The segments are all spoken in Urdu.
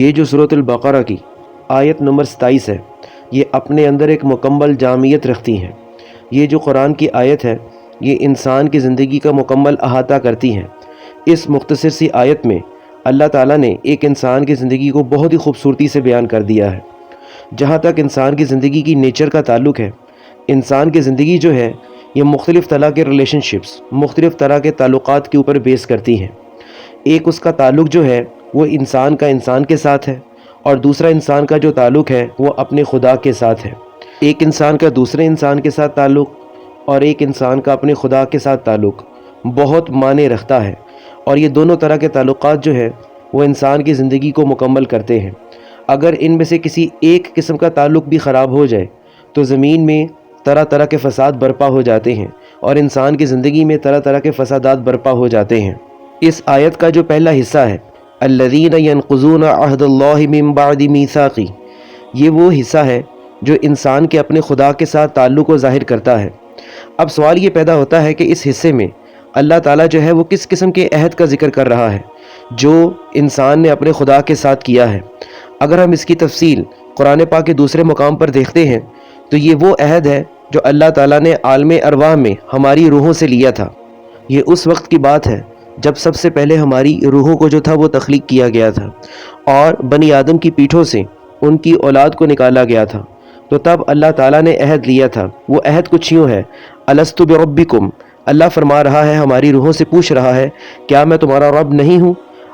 یہ جو سورۃ البقرہ کی آیت نمبر 27 ہے، یہ اپنے اندر ایک مکمل جامعیت رکھتی ہیں۔ یہ جو قرآن کی آیت ہے، یہ انسان کی زندگی کا مکمل احاطہ کرتی ہیں۔ اس مختصر سی آیت میں اللہ تعالیٰ نے ایک انسان کی زندگی کو بہت ہی خوبصورتی سے بیان کر دیا ہے۔ جہاں تک انسان کی زندگی کی نیچر کا تعلق ہے، انسان کی زندگی جو ہے یہ مختلف طرح کے ریلیشن شپس، مختلف طرح کے تعلقات کے اوپر بیس کرتی ہیں۔ ایک اس کا تعلق جو ہے وہ انسان کا انسان کے ساتھ ہے، اور دوسرا انسان کا جو تعلق ہے وہ اپنے خدا کے ساتھ ہے۔ ایک انسان کا دوسرے انسان کے ساتھ تعلق اور ایک انسان کا اپنے خدا کے ساتھ تعلق بہت معنی رکھتا ہے، اور یہ دونوں طرح کے تعلقات جو ہے وہ انسان کی زندگی کو مکمل کرتے ہیں۔ اگر ان میں سے کسی ایک قسم کا تعلق بھی خراب ہو جائے تو زمین میں طرح طرح کے فساد برپا ہو جاتے ہیں، اور انسان کی زندگی میں طرح طرح کے فسادات برپا ہو جاتے ہیں۔ اس آیت کا جو پہلا حصہ ہے الذین ینقضون عہد اللہ من بعد میثاقہ، یہ وہ حصہ ہے جو انسان کے اپنے خدا کے ساتھ تعلق کو ظاہر کرتا ہے۔ اب سوال یہ پیدا ہوتا ہے کہ اس حصے میں اللہ تعالیٰ جو ہے وہ کس قسم کے عہد کا ذکر کر رہا ہے جو انسان نے اپنے خدا کے ساتھ کیا ہے۔ اگر ہم اس کی تفصیل قرآن پاک کے دوسرے مقام پر دیکھتے ہیں تو یہ وہ عہد ہے جو اللہ تعالیٰ نے عالم ارواح میں ہماری روحوں سے لیا تھا۔ یہ اس وقت کی بات ہے جب سب سے پہلے ہماری روحوں کو جو تھا وہ تخلیق کیا گیا تھا، اور بنی آدم کی پیٹھوں سے ان کی اولاد کو نکالا گیا تھا۔ تو تب اللہ تعالیٰ نے عہد لیا تھا۔ وہ عہد کچھ یوں ہے، الست بربکم، اللہ فرما رہا ہے، ہماری روحوں سے پوچھ رہا ہے کیا میں تمہارا رب نہیں ہوں؟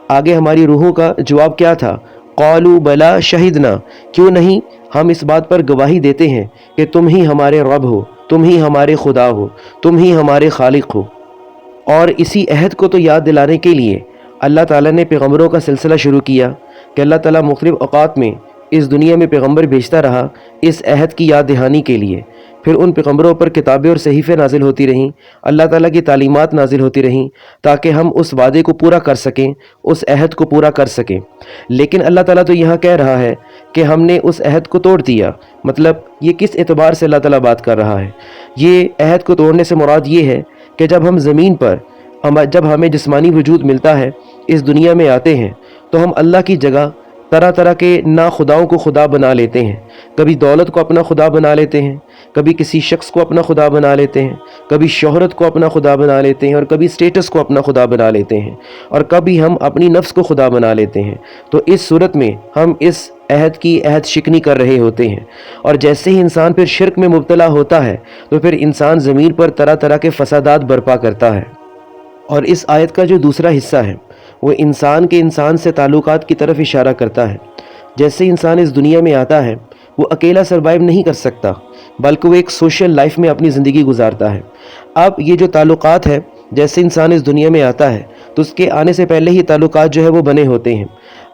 آگے ہماری روحوں کا جواب کیا تھا؟ قالوا بلا شہدنا، کیوں نہیں، ہم اس بات پر گواہی دیتے ہیں کہ تم ہی ہمارے رب ہو، تم ہی ہمارے خدا ہو، تم ہی ہمارے خالق ہو۔ اور اسی عہد کو تو یاد دلانے کے لیے اللہ تعالیٰ نے پیغمبروں کا سلسلہ شروع کیا کہ اللہ تعالیٰ مختلف اوقات میں اس دنیا میں پیغمبر بھیجتا رہا اس عہد کی یاد دہانی کے لیے۔ پھر ان پیغمبروں پر کتابیں اور صحیفے نازل ہوتی رہیں، اللہ تعالیٰ کی تعلیمات نازل ہوتی رہیں تاکہ ہم اس وعدے کو پورا کر سکیں، اس عہد کو پورا کر سکیں۔ لیکن اللہ تعالیٰ تو یہاں کہہ رہا ہے کہ ہم نے اس عہد کو توڑ دیا۔ مطلب یہ کس اعتبار سے اللہ تعالیٰ بات کر رہا ہے؟ یہ عہد کو توڑنے سے مراد یہ ہے کہ جب ہم زمین پر جب ہمیں جسمانی وجود ملتا ہے، اس دنیا میں آتے ہیں، تو ہم اللہ کی جگہ طرح طرح کے ناخداؤں کو خدا بنا لیتے ہیں۔ کبھی دولت کو اپنا خدا بنا لیتے ہیں، کبھی کسی شخص کو اپنا خدا بنا لیتے ہیں، کبھی شہرت کو اپنا خدا بنا لیتے ہیں، اور کبھی سٹیٹس کو اپنا خدا بنا لیتے ہیں، اور کبھی ہم اپنی نفس کو خدا بنا لیتے ہیں۔ تو اس صورت میں ہم اس عہد کی عہد شکنی کر رہے ہوتے ہیں، اور جیسے ہی انسان پھر شرک میں مبتلا ہوتا ہے تو پھر انسان زمین پر طرح طرح کے فسادات برپا کرتا ہے۔ اور اس آیت کا جو دوسرا حصہ ہے وہ انسان کے انسان سے تعلقات کی طرف اشارہ کرتا ہے۔ جیسے انسان اس دنیا میں آتا ہے وہ اکیلا سروائیو نہیں کر سکتا، بلکہ وہ ایک سوشل لائف میں اپنی زندگی گزارتا ہے۔ اب یہ جو تعلقات ہے، جیسے انسان اس دنیا میں آتا ہے تو اس کے آنے سے پہلے ہی تعلقات جو ہے وہ بنے ہوتے ہیں۔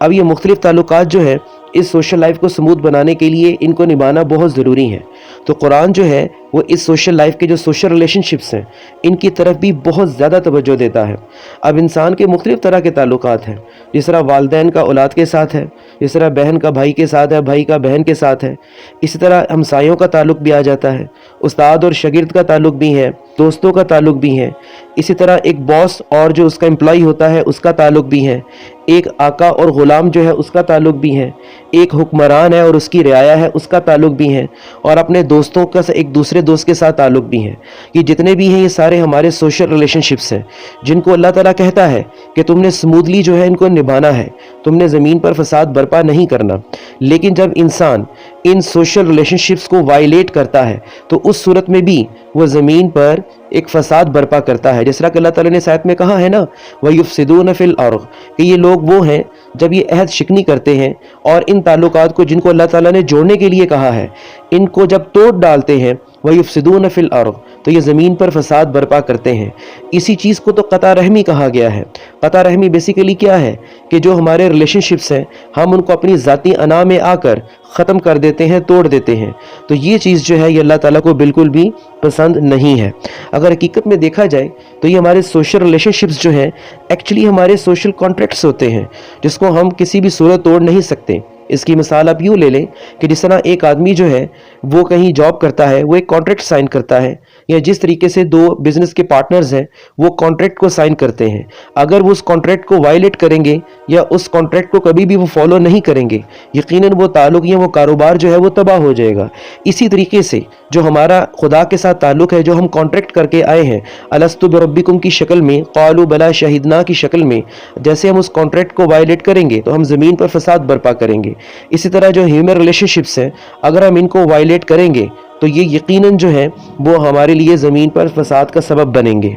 اب یہ مختلف تعلقات جو ہے اس سوشل لائف کو سموتھ بنانے کے لیے ان کو نبھانا بہت ضروری ہے۔ تو قرآن جو ہے وہ اس سوشل لائف کے جو سوشل ریلیشن شپس ہیں ان کی طرف بھی بہت زیادہ توجہ دیتا ہے۔ اب انسان کے مختلف طرح کے تعلقات ہیں، جس طرح والدین کا اولاد کے ساتھ ہے، جس طرح بہن کا بھائی کے ساتھ ہے، بھائی کا بہن کے ساتھ ہے، اسی طرح ہمسایوں کا تعلق بھی آ جاتا ہے، استاد اور شاگرد کا تعلق بھی ہے، دوستوں کا تعلق بھی ہے، اسی طرح ایک باس اور جو اس کا امپلائی ہوتا ہے اس کا تعلق بھی ہے، ایک آقا اور غلام جو ہے اس کا تعلق بھی ہے، ایک حکمران ہے اور اس کی رعایا ہے اس کا تعلق بھی ہے، اور اپنے دوستوں کا ایک دوسرے دوست کے ساتھ تعلق بھی ہے۔ یہ جتنے بھی ہیں یہ سارے ہمارے سوشل ریلیشن شپس ہیں جن کو اللہ تعالیٰ کہتا ہے کہ تم نے سمودلی جو ہے ان کو نبھانا ہے، تم نے زمین پر فساد برپا نہیں کرنا۔ لیکن جب انسان ان سوشل ریلیشن شپس کو وائلیٹ کرتا ہے تو اس صورت میں بھی وہ زمین پر ایک فساد برپا کرتا ہے، جس طرح کہ اللہ تعالیٰ نے اس آیت میں کہا ہے نا وَيُفْسِدُونَ فِي الْأَرْضِ، کہ یہ لوگ وہ ہیں جب یہ عہد شکنی کرتے ہیں اور ان تعلقات کو جن کو اللہ تعالیٰ نے جوڑنے کے لیے کہا ہے ان کو جب توڑ ڈالتے ہیں وَيُفْسِدُونَ فِي الْأَرْضِ، تو یہ زمین پر فساد برپا کرتے ہیں۔ اسی چیز کو تو قطع رحمی کہا گیا ہے۔ قطع رحمی بیسیکلی کیا ہے کہ جو ہمارے ریلیشن شپس ہیں ہم ان کو اپنی ذاتی انا میں آ کر ختم کر دیتے ہیں، توڑ دیتے ہیں۔ تو یہ چیز جو ہے یہ اللہ تعالیٰ کو بالکل بھی پسند نہیں ہے۔ اگر حقیقت میں دیکھا جائے تو یہ ہمارے سوشل ریلیشن شپس جو ہیں ایکچولی ہمارے سوشل کانٹریکٹس ہوتے ہیں جس کو ہم کسی بھی صورت توڑ نہیں سکتے۔ اس کی مثال آپ یوں لے لیں کہ جس طرح ایک آدمی جو ہے وہ کہیں جاب کرتا ہے، وہ ایک کانٹریکٹ سائن کرتا ہے یا جس طریقے سے دو بزنس کے پارٹنرز ہیں وہ کانٹریکٹ کو سائن کرتے ہیں، اگر وہ اس کانٹریکٹ کو وائلیٹ کریں گے یا اس کانٹریکٹ کو کبھی بھی وہ فالو نہیں کریں گے، یقیناً وہ تعلق یا وہ کاروبار جو ہے وہ تباہ ہو جائے گا۔ اسی طریقے سے جو ہمارا خدا کے ساتھ تعلق ہے، جو ہم کانٹریکٹ کر کے آئے ہیں الستو بربکم کی شکل میں، قالوا بلا شہدنا کی شکل میں، جیسے ہم اس کانٹریکٹ کو وائلیٹ کریں گے تو ہم زمین پر فساد برپا کریں گے۔ اسی طرح جو ہیومن ریلیشن شپس ہیں، اگر ہم ان کو وائلیٹ کریں گے تو یہ یقیناً جو ہے وہ ہمارے لیے زمین پر فساد کا سبب بنیں گے۔